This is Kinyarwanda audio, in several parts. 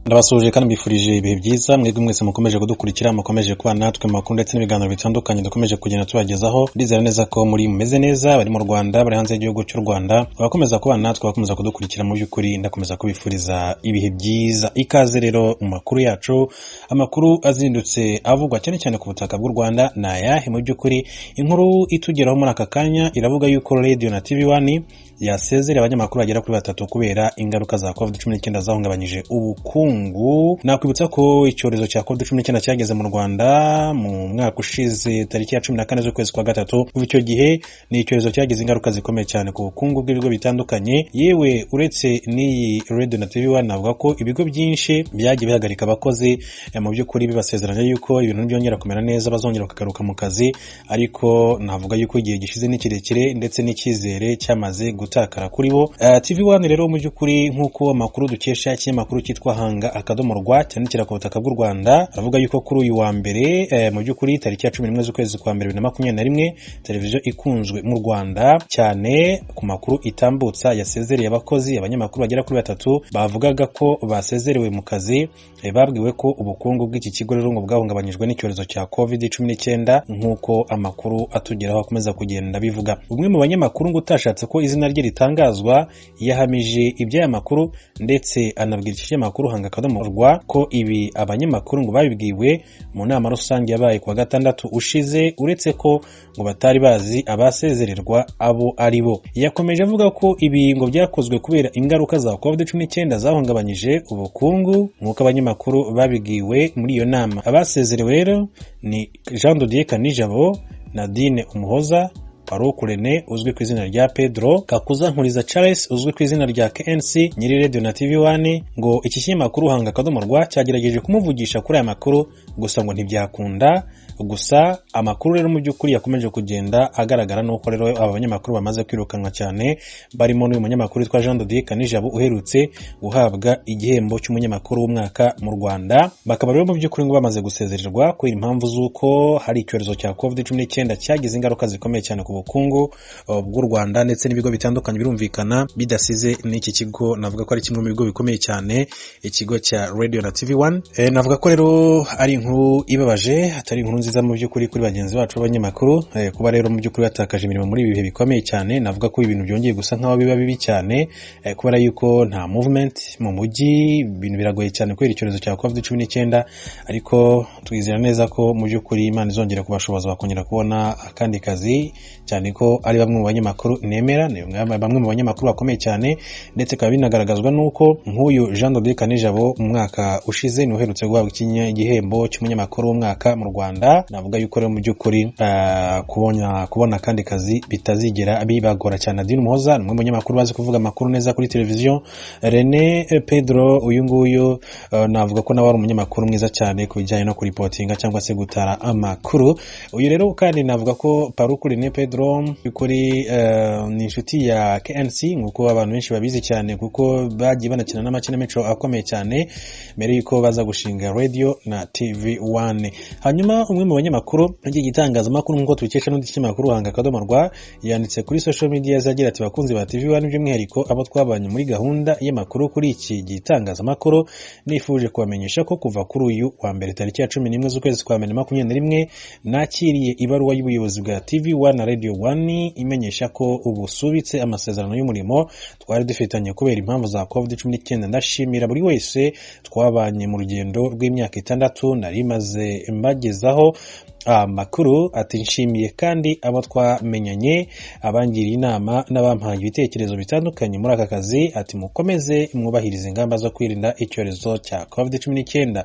Ndabasuje kandi mbifurije ibihe byiza mwebwe mwese mukomeje kudukurikira mukomeje kuba natwe makuru ndetse n'ibiganiro bitandukanye dukomeje kugenda tubagezaho. Ndizera neza ko muri mumeze neza, bari mu Rwanda, bari hanze y'igihugu cy'u Rwanda, bakomeza kuba natwe, bakomeza kudukurikira mu by'ukuri. Ndakomeza kubifuriza ibihe byiza. Ikaze rero mu makuru yacu, amakuru azindutse avugwa cyane cyane ku butaka bw'u Rwanda. Na yahe mu by'ukuri inkuru itugeraho muri aka kanya iravuga yuko Radio na TV1 yasezereye abanyamakuru bagera kuri 3 kubera ingaruka za COVID-19 zahungabanyije ubukungu. Nakwibutsa ko icyorezo cya COVID-19 cyageze mu Rwanda mu mwaka ushize tariki ya 14 z'ukwezi kwa gatatu. Kuva icyo gihe ni icyorezo cyagize ingaruka zikomeye cyane ku bukungu bw'ibigo bitandukanye. Yewe uretse n'iyi Radio na TV1 navuga ko ibigo byinshi byagiye bihagarika abakozi mu by'ukuri bibasezeranya yuko ibintu byongera kumera neza, bazongera bakagaruka mu kazi, ariko navuga yuko igihe gishize ni kirekire ndetse n'icyizere cyamaze gutakara kuri bo. TV1 rero mu by'ukuri nk'uko amakuru dukesha ikinyamakuru cyitwa Hanga.rwa cyandikira ku butaka bw'u Rwanda, aravuga yuko kuri uyu wa mbere mu by'ukuri tariki ya 11 z'ukwezi kwa mbere 2021 televiziyo ikunzwe mu Rwanda cyane ku makuru itambutsa yasezereye abakozi. Abanyamakuru bagera kuri 3 bavugaga ko basezerewe mu kazi, babwiwe ko ubukungu bw'iki kigo rero ngo bwahungabanyijwe n'icyorezo cya COVID-19 nk'uko amakuru atugeraho akomeza kugenda bivuga. Umwe mu banyamakuru ngo utashatse ko izina rye ritangazwa yahamije iby'aya makuru ndetse anabwira iki kinyamakuru Hanga.rwa ko ibi abanyamakuru ngo babibwiwe mu nama rusange yabaye kwa gatandatu ushize, uretse ko ngo batari bazi abasezererwa abo ari bo. Yakomeje avuga ko ibi ngo byakozwe kubera ingaruka za COVID-19 zahungabanyije ubukungu nk'uko abanyamakuru babibwiwe muri iyo nama. Abasezerewe rero ni Jean Dodier Kanijabo, Nadine Umuhoza, Farouk Rene uzwi ku izina rya Pedro, Kakuza Nkuriza Charles uzwi ku izina rya KNC, nyiri Radio na TV1. Ngo iki kinyamakuru Hanga.rwa cyagerageje kumuvugisha kuri aya makuru gusa ngo ntibyakunda. Gusa amakuru rero mu by'ukuri yakomeje kugenda agaragara nuko rero aba banyamakuru bamaze kwirukanwa cyane, barimo n'uyu munyamakuru witwa Jean Dodier Kanijabo uherutse guhabwa igihembo cy'umunyamakuru w'umwaka mu Rwanda. Bakaba rero mu by'ukuri ngo bamaze gusezererwa kubera impamvu z'uko hari icyorezo cya COVID-19 cyagize ingaruka zikomeye cyane ku bukungu bw'u Rwanda ndetse n'ibigo bitandukanye, birumvikana bidasize n'iki kigo. Navuga ko ari kimwe mu bigo bikomeye cyane, ikigo cya Radio na TV1. Navuga ko rero ari inkuru ibabaje, atari inkuru nziza mu by'ukuri kuri bagenzi bacu b'abanyamakuru. Kuba rero mu by'ukuri batakaje imirimo muri ibi bihe bikomeye cyane, navuga ko ibintu byongeye gusa nkaho biba bibi cyane, kubera yuko nta movement mu mujyi, ibintu biragoye cyane kubera icyorezo cya COVID-19, ariko twizera neza ko mu by'ukuri Imana izongera kubashoboza bakongera kubona akandi kazi, cyane ko ari bamwe mu banyamakuru nemera, bamwe mu banyamakuru bakomeye cyane, ndetse kaba binagaragazwa nuko nk'uyu Jean Dodier Kanijabo mu mwaka ushize ni uherutse guhabwa igihembo cy'umunyamakuru w'umwaka mu Rwanda. Navuga yuko rero mu by'ukuri kubona kandi kazi bitazigera bibagora cyane. Nadine Umuhoza ni umwe mu banyamakuru bazi kuvuga amakuru neza kuri televiziyo. Rene Pedro uyu nguyu navuga ko nawe ari umunyamakuru mwiza cyane ku bijyanye no kuripotinga cyangwa se gutara amakuru. Uyu rero kandi navuga ko Farouk Rene Pedro kuri ni inshuti ya KNC nk'uko abantu benshi babizi cyane, kuko bagiye banakina n'amakinamico akomeye cyane mbere yuko baza gushinga Radio na TV1. Hanyuma umwe mu banyamakuru n'iki gitangazamakuru nk'uko tubikesha n'undi kinyamakuru Hanga.rwa yanditse kuri social media zagira ati bakunzi ba TV1 by'umwihariko abo twabanye muri gahunda y'amakuru kuri iki gitangazamakuru, nifuje kubamenyesha ko kuva kuri uyu wa mbere tariki ya 11 z'ukwezi kwa 2021 nakiriye ibaruwa y'ubuyobozi bwa TV1 na Radio 1 imenyesha ko ubusubitse amasezerano y'umurimo twari dufitanye kubera impamvu za COVID-19. Ndashimira buri wese twabanye mu rugendo rw'imyaka 6 nari maze mbagezaho amakuru. Ati nshimiye kandi abo twamenyanye, abangiriye inama n'abampaye ibitekerezo bitandukanye muri aka kazi. Ati mukomeze mwubahiriza ingamba zo kwirinda icyorezo cya COVID-19.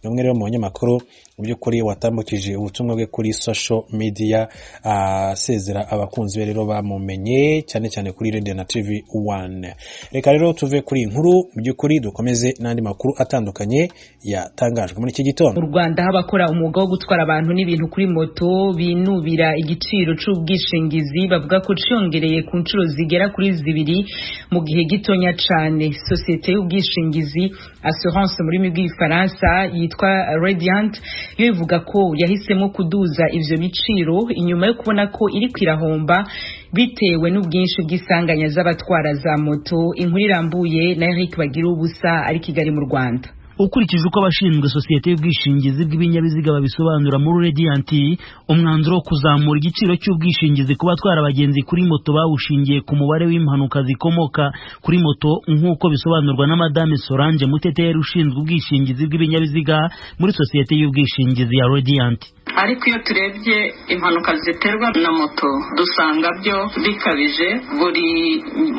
N'umwe rero mu banyamakuru mu by'ukuri watambukije ubutumwa bwe kuri social media asezera abakunzi be rero bamumenye cyane cyane kuri Radio na TV1. Reka rero tuve kuri inkuru mu by'ukuri dukomeze n'andi makuru atandukanye yatangajwe muri iki gitondo. Mu Rwanda habakora umwuga wo gutwara abantu n'ibintu kuri moto binubira igiciro c'ubwishingizi, bavuga ko cyongereye ku nshuro zigera kuri 2 mu gihe gitonya cyane. Societe y'ubwishingizi Assurance muri rw'ifaransa yitwa Radiant yo ivuga ko yahisemo kuduza ivyo biciro inyuma yo kubona ko iri kwirahomba bitewe n'ubwinshi bw'isanganya z'abatwara za moto. Inkuru irambuye na Eric Bagira ubusa ari Kigali mu Rwanda. Ukurikije uko abashinzwe sosiyete y'ubwishingizi bw'ibinyabiziga babisobanura muri Radiant, umwanzuro wo kuzamura igiciro cy'ubwishingizi ku batwara abagenzi kuri moto bawushingiye ku mubare w'impanuka zikomoka kuri moto, nk'uko bisobanurwa na Madame Solange Muteteri ushinzwe ubwishingizi bw'ibinyabiziga muri sosiyete y'ubwishingizi ya Radiant. Ariko iyo turebye impanuka ziterwa na moto dusanga byo bikabije. Buri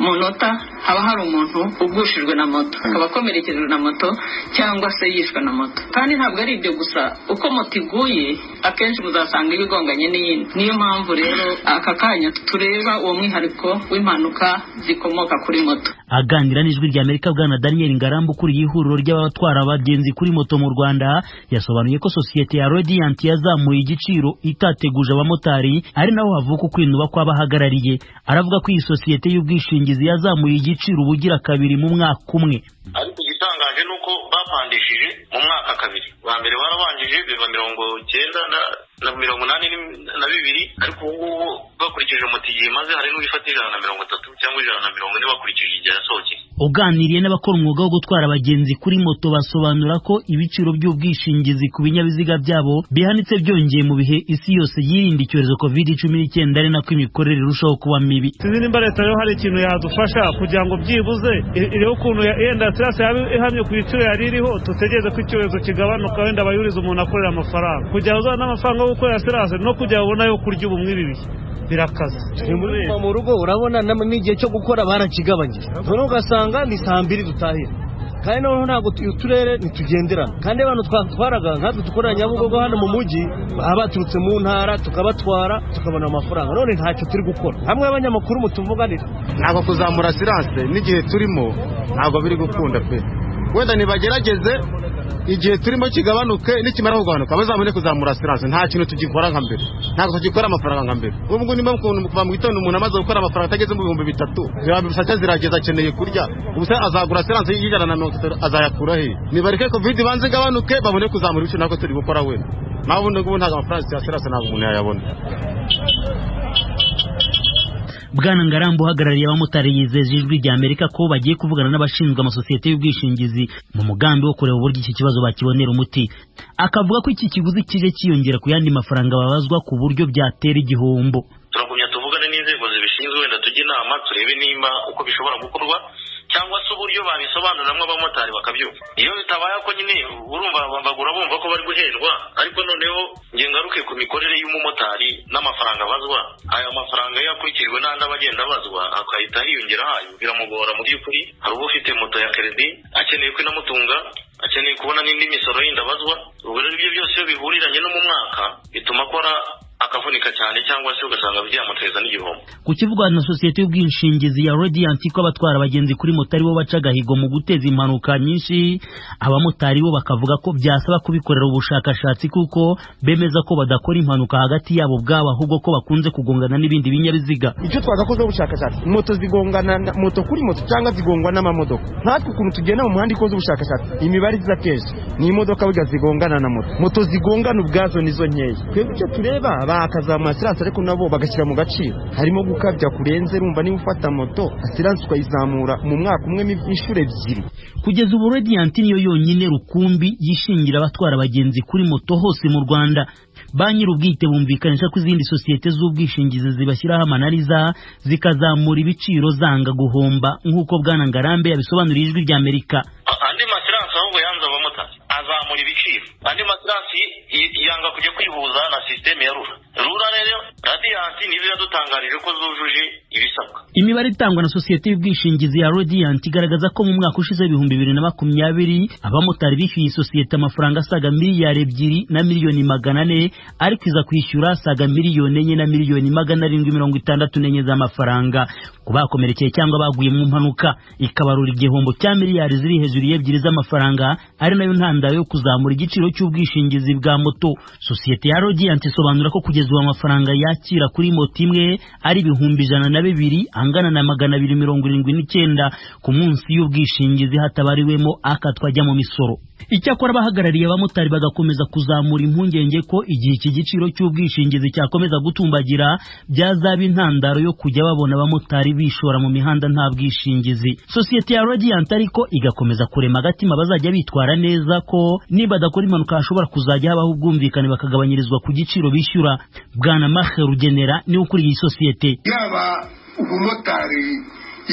munota haba hari umuntu ugushijwe na moto, akaba akomerekejwe na moto cyangwa se yishwe na moto. Kandi ntabwo ari ibyo gusa, uko moto iguye akenshi muzasanga ibigonganye n'iyindi. Niyo mpamvu rero aka kanya tureba uwo mwihariko w'impanuka zikomoka kuri moto. Aganira n'ijwi rya Amerika, Bwana Daniel Ngarambe ukuriye ihuriro ry'abatwara abagenzi kuri moto mu Rwanda yasobanuye ko sosiyete ya Radiant yazamuye igiciro itateguje abamotari, ari naho havuka kwinuba kw'abahagarariye. Aravuga ko iyi sosiyete y'ubwishingizi yazamuye igiciro ubugira kabiri mu mwaka umwe. Ariko igitangaje nuko bapandishije mu mwaka kabiri. Wa mbere barabanjije biva 92, ariko ubu bakurikije moto imaze hari n'ubifata 130 cyangwa 140 bakurikije igihe yasohokeye. Uganiriye n'abakora umwuga wo gutwara abagenzi kuri moto basobanura ko ibiciro by'ubwishingizi ku binyabiziga byabo bihanitse byongeye mu bihe isi yose yirinda icyorezo COVID-19, ari nako imikorere irushaho kuba mibi. Sinzi nimba leta yo hari ikintu yadufasha kugira ngo byibuze iriho ukuntu yenda stress ihamye ku biciro yari iriho, tutegereze ko icyorezo kigabanuka, wenda abayuriza umuntu akorera amafaranga kugira uzana n'amafaranga yo gukorera stress no kugira ubona yo kurya ubumwe bibi birakaze. Mu rugo urabona n'igihe cyo gukora barakigabanyije, none ugasanga ni saa 2 dutahira, kandi noneho ntabwo uturere ntitugenderana. Kandi abantu twatwaraga nkatwe dukorera Nyabugogo hano mu mujyi, abaturutse mu ntara tukabatwara tukabona amafaranga, none ntacyo turi gukora. Hamwe abanyamakuru mutuvuganira ntabwo kuzamura silence n'igihe turimo ntabwo biri gukunda pe. Wenda nibagerageze igihe turimo kigabanuke, nikimara kugabanuka bazabone kuzamura silence. Nta kintu tugikora nka mbere, ntabwo tugikora amafaranga nka mbere. Ubwo nimba kuva mu gitondo umuntu amaze gukora amafaranga atageze mu 3,000 zirabisaka zirageza akeneye kurya, ubuse azagura silence y'130 azayakura he? Nibareke covid banze gabanuke babone kuzamura ibice nako turi gukora wenda. Naho ntabwo amafaranga ya silence ntabwo umuntu yayabona. Bwana Ngarambe uhagarariye abamotari yizeje ijwi rya Amerika ko bagiye kuvugana n'abashinzwe amasosiyete y'ubwishingizi mu mugambi wo kureba uburyo iki kibazo bakibonera umuti. Akavuga ko iki kiguzi kije kiyongera ku yandi mafaranga babazwa ku buryo byatera igihombo. Turagumya tuvugane n'inzego zibishinzwe, wenda tujye inama turebe nimba uko bishobora gukorwa cyangwa se uburyo babisobanuramwe abamotari bakabyumva. Iyo bitabaye ko nyine urumva bagura bumva ko bari guhendwa, ariko noneho nge ngaruke ku mikorere y'umumotari n'amafaranga bazwa. Aya mafaranga yakurikijwe n'andi abagenda bazwa akahita hiyongera hayo, biramugora mu by'ukuri. Hari uba ufite moto ya credit akeneye ko inamutunga, akeneye kubona n'indi misoro y'indabazwa. Ubwo rero ibyo byose iyo bihuriranye no mu mwaka bituma akora akavunika cyane, cyangwa se ugasanga byamuteza n'igihombo. Ku kivugwa na sosiyete y'ubwishingizi ya Radiant ko abatwara abagenzi kuri moto ari bo baca gahigo mu guteza impanuka nyinshi, abamotari bo bakavuga ko byasaba kubikorera ubushakashatsi kuko bemeza ko badakora impanuka hagati yabo bwabo, ahubwo ko bakunze kugongana n'ibindi binyabiziga. Icyo twagakoze ubushakashatsi, moto zigongana moto kuri moto cyangwa zigongwa n'amamodoka. Natwe ukuntu tugenda mu muhanda ikoze ubushakashatsi, imibare iza kenshi ni imodoka biga zigongana na moto zigongana ubwazo nizo nkeya. Twebwe icyo tureba bakazamura silence, ariko nabo bagashyira mu gaciro. Harimo gukabya kurenze, rumva niba ufata moto silence ukayizamura mu mwaka umwe inshuro 2. Kugeza ubu Radiant niyo yonyine rukumbi yishingira abatwara abagenzi kuri moto hose mu Rwanda. Ba nyir'ubwite bumvikanisha ko izindi sosiyete z'ubwishingizi zibashyiraho amananiza zikazamura ibiciro zanga guhomba, nk'uko Bwana Ngarambe yabisobanuriye ijwi rya Amerika. Andi masilance ahubwo yanze abamotari azamura ibiciro. Andi masilance yanga kujya kwihuza na systeme ya Rura rero Radiant nizo yadutangarije ko zujuje ibisabwa. Imibare itangwa na sosiyete y'ubwishingizi ya Radiant igaragaza ko mu mwaka ushize 2020 abamotari bishyuye isosiyete amafaranga asaga miliyari 2 na miliyoni 400, ariko iza kwishyura asaga miliyoni 4 na miliyoni 764 z'amafaranga ku bakomerekeye cyangwa baguye mu mpanuka, ikabarura igihombo cya miliyari ziri hejuru y'ebyiri z'amafaranga, ari nayo ntandaro yo kuzamura igiciro cy'ubwishingizi bwa moto. Sosiyete ya Radiant isobanura ko kugeza ubu amafaranga yakira kuri moto imwe ari 102 angana na 279 ku munsi y'ubwishingizi hatabariwemo akatwa ajya mu misoro. Icyakora abahagarariye abamotari bagakomeza kuzamura impungenge ko igihe iki giciro cy'ubwishingizi cyakomeza gutumbagira byazaba intandaro yo kujya babona abamotari bishora mu mihanda nta bwishingizi. Sosiyete ya Radiant ariko igakomeza kurema agatima bazajya bitwara neza ko niba badakora impanuka hashobora kuzajya habaho ubwumvikane bakagabanyirizwa ku giciro bishyura. Bwana Marc Rugenera ni ukuriye iyi sosiyete. Yaba umumotari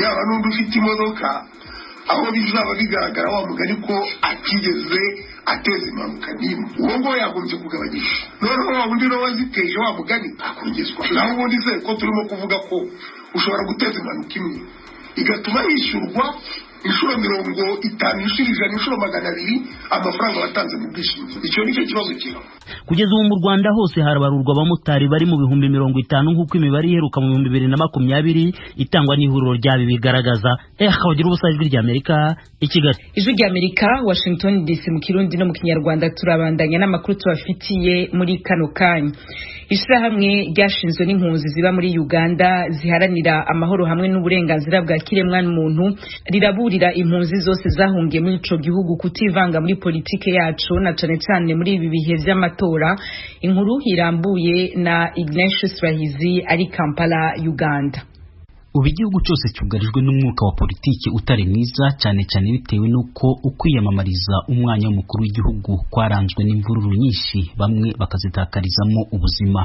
yaba n'undi ufite imodoka aho bizaba bigaragara wa mugani ko atigeze ateza impanuka n'imwe, uwo ngo yagombye kugabanyisha. Noneho wa wundi nawe waziteje wa mugani akongezwa. Naho ubundi se ko turimo kuvuga ko ushobora guteza impanuka imwe igatuma yishyurwa inshuro 50, inshuro 200 amafaranga watanze mu bwishingizi. Icyo nicyo kibazo kiba. Kugeza ubu mu Rwanda hose harabarurwa abamotari bari mu 50,000 nk'uko imibare iheruka mu 2020 itangwa n'ihuriro ryabi bigaragaza. Hagira ubusajwi ry'Amerika i Kigali. Ijwi ry'Amerika Washington DC mu Kirundi no mu Kinyarwanda. Turabandanya n'amakuru tubafitiye muri kano kanya. Ishirahamwe ryashinzwe n'impunzi ziba muri Uganda ziharanira amahoro hamwe n'uburenganzira bwa kiremwa muntu riraburira impunzi zose zahungiye muri ico gihugu kutivanga muri politike yacu na cane cane muri ibi bihe vy'amatora. Inkuru irambuye na Ignatius Rahizi ari Kampala, Uganda. Ubu igihugu cyose cyugarijwe n'umwuka wa politiki utari mwiza cyane cyane bitewe nuko ukwiyamamariza umwanya w'umukuru w'igihugu kwaranzwe n'imvururu nyinshi, bamwe bakazitakarizamo ubuzima.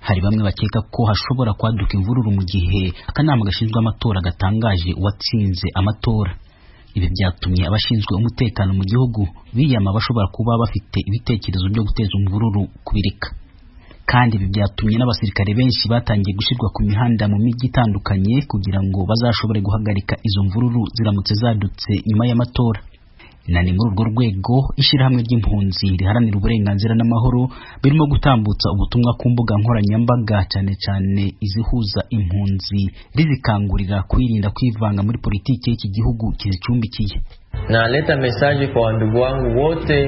Hari bamwe bakeka ko hashobora kwaduka imvururu mu gihe akanama gashinzwe amatora gatangaje uwatsinze amatora. Ibi byatumye abashinzwe umutekano mu gihugu biyama bashobora kuba bafite ibitekerezo byo guteza imvururu kubirika. Kandi ibi byatumye n'abasirikare benshi batangiye gushirwa ku mihanda mu mijyi itandukanye kugira ngo bazashobore guhagarika izo mvururu ziramutse zadutse nyuma y'amatora. Ni muri urwo rwego ishyirahamwe ry'impunzi riharanira uburenganzira n'amahoro birimo gutambutsa ubutumwa ku mbuga nkoranyambaga cyane cyane izihuza impunzi rizikangurira kwirinda kwivanga muri politiki y'iki gihugu kizicumbikiye. Naleta mesaji kwa ndugu wangu wote